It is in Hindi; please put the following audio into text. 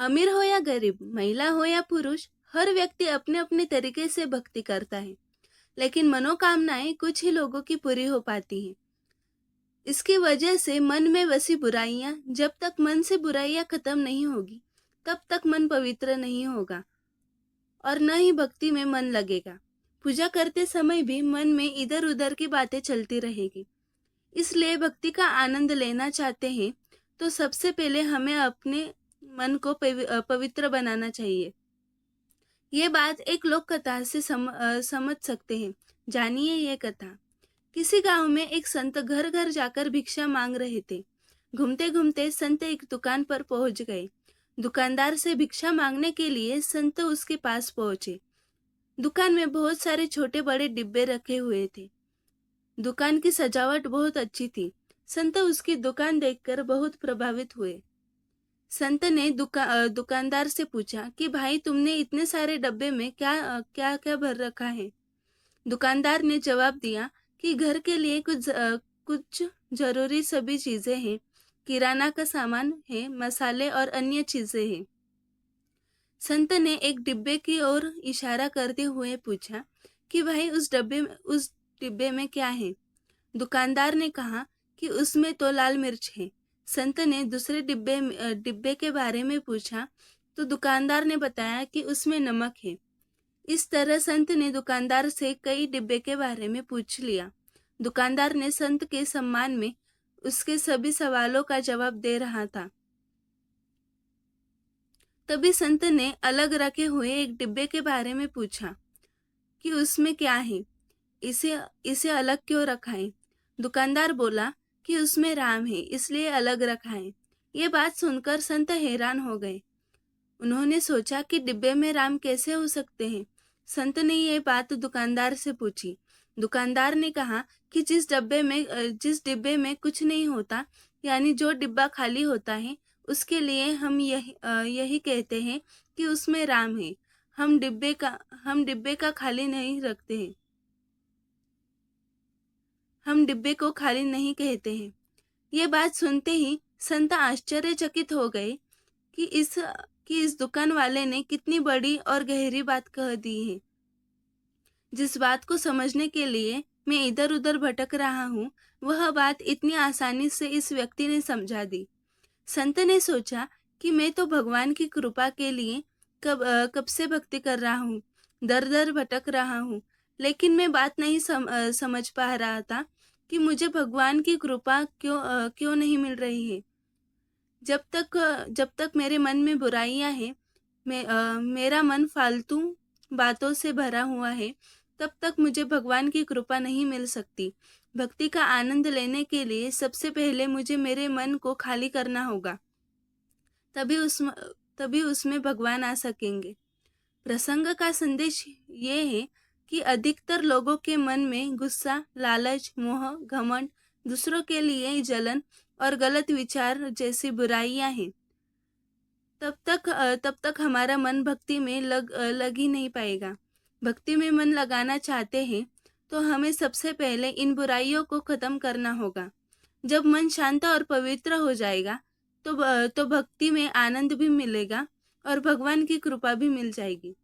अमीर हो या गरीब, महिला हो या पुरुष, हर व्यक्ति अपने अपने तरीके से भक्ति करता है। लेकिन मनोकामनाएं कुछ ही लोगों की पूरी हो पाती हैं। इसकी वजह से मन में बसी बुराइयां, जब तक मन से बुराइयां खत्म नहीं होगी, तब तक मन पवित्र नहीं होगा और न ही भक्ति में मन लगेगा। पूजा करते समय भी मन में इधर उधर की बातें चलती रहेगी। इसलिए भक्ति का आनंद लेना चाहते हैं तो सबसे पहले हमें अपने मन को पवित्र बनाना चाहिए। ये बात एक लोक कथा से समझ सकते हैं। जानिए ये कथा। किसी गांव में एक संत घर घर जाकर भिक्षा मांग रहे थे। घूमते घूमते संत एक दुकान पर पहुंच गए। दुकानदार से भिक्षा मांगने के लिए संत उसके पास पहुंचे। दुकान में बहुत सारे छोटे बड़े डिब्बे रखे हुए थे। दुकान की सजावट बहुत अच्छी थी। संत उसकी दुकान देखकर बहुत प्रभावित हुए। संत ने दुकानदार से पूछा कि भाई, तुमने इतने सारे डब्बे में क्या क्या क्या भर रखा है? दुकानदार ने जवाब दिया कि घर के लिए कुछ जरूरी सभी चीजें हैं। किराना का सामान है, मसाले और अन्य चीजें हैं। संत ने एक डिब्बे की ओर इशारा करते हुए पूछा कि भाई, उस डिब्बे में क्या है? दुकानदार ने कहा कि उसमें तो लाल मिर्च है। संत ने दूसरे डिब्बे के बारे में पूछा तो दुकानदार ने बताया कि उसमें नमक है। इस तरह संत ने दुकानदार से कई डिब्बे के बारे में पूछ लिया। दुकानदार ने संत के सम्मान में उसके सभी सवालों का जवाब दे रहा था। तभी संत ने अलग रखे हुए एक डिब्बे के बारे में पूछा कि उसमें क्या है, इसे इसे अलग क्यों रखा है? दुकानदार बोला कि उसमें राम है, इसलिए अलग रखा है। ये बात सुनकर संत हैरान हो गए। उन्होंने सोचा कि डिब्बे में राम कैसे हो सकते हैं। संत ने ये बात दुकानदार से पूछी। दुकानदार ने कहा कि जिस डिब्बे में कुछ नहीं होता, यानी जो डिब्बा खाली होता है, उसके लिए हम यही कहते हैं कि उसमें राम है। हम डिब्बे का खाली नहीं रखते हैं। हम डिब्बे को खाली नहीं कहते हैं। ये बात सुनते ही संत आश्चर्यचकित हो गए कि इस दुकान वाले ने कितनी बड़ी और गहरी बात कह दी है। जिस बात को समझने के लिए मैं इधर उधर भटक रहा हूँ, वह बात इतनी आसानी से इस व्यक्ति ने समझा दी। संत ने सोचा कि मैं तो भगवान की कृपा के लिए कब से भक्ति कर रहा हूँ, दर दर भटक रहा हूँ, लेकिन मैं बात नहीं समझ पा रहा था कि मुझे भगवान की कृपा क्यों नहीं मिल रही है। जब तक मेरे मन में बुराइयां हैं, मेरा मन फालतू बातों से भरा हुआ है, तब तक मुझे भगवान की कृपा नहीं मिल सकती। भक्ति का आनंद लेने के लिए सबसे पहले मुझे मेरे मन को खाली करना होगा, तभी उसमें भगवान आ सकेंगे। प्रसंग का संदेश ये है कि अधिकतर लोगों के मन में गुस्सा, लालच, मोह, घमंड, दूसरों के लिए जलन और गलत विचार जैसी बुराइयां हैं। तब तक हमारा मन भक्ति में लग ही नहीं पाएगा। भक्ति में मन लगाना चाहते हैं तो हमें सबसे पहले इन बुराइयों को खत्म करना होगा। जब मन शांत और पवित्र हो जाएगा तो भक्ति में आनंद भी मिलेगा और भगवान की कृपा भी मिल जाएगी।